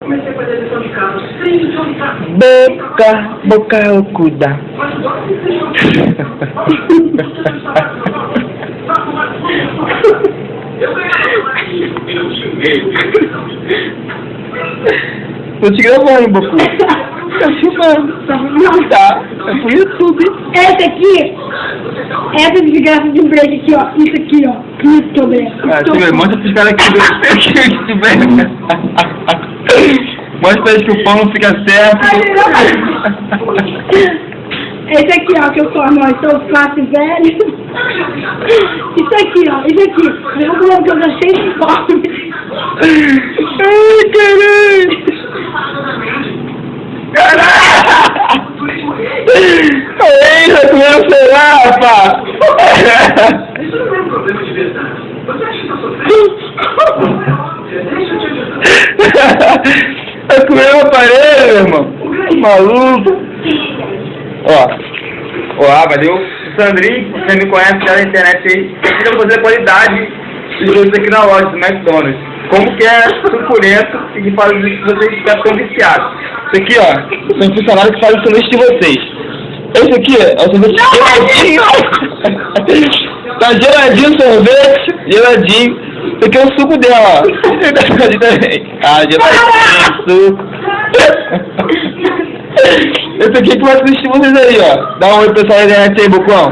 Comecei a fazer lição de casa. Sem lição de casa. Boca ocuda. Mas agora que você Tô te gravando, Boku. Tá filmando. Tá. É pro YouTube. Essa aqui, essa desgraça de break aqui, ó. Isso aqui, ó. Isso mesmo. Ah, você vê, mostra pros caras aqui do mostra pra eles que o pão não fica certo. Esse aqui, ó, que eu formo, ó. Sou fácil, velho. Isso aqui, ó. Isso aqui. Eu vou que eu já sei de fome. Ai, caralho. Caralho! Ei, já comeu o celular, rapaz! Isso não é um problema de verdade. Você acha que tá sofrendo? Deixa eu te ajudar. Vai comer o aparelho, meu irmão. Maluco. Ó, mas eu, o Sandrinho, você me conhece já na internet aí, eu queria fazer a qualidade dos doces aqui na loja do McDonald's. Como que é suculento e que faz isso que vocês ficam viciados. Isso aqui, ó, são funcionários que fazem o sanduíche de vocês. Esse aqui é o sorvete geladinho. Tá geladinho o sorvete, geladinho. Esse aqui é o suco dela, ó. Ah, geladinho, suco. Esse aqui que vai assistir vocês aí, ó. Dá um oi pro pessoal da internet aí, Bocão.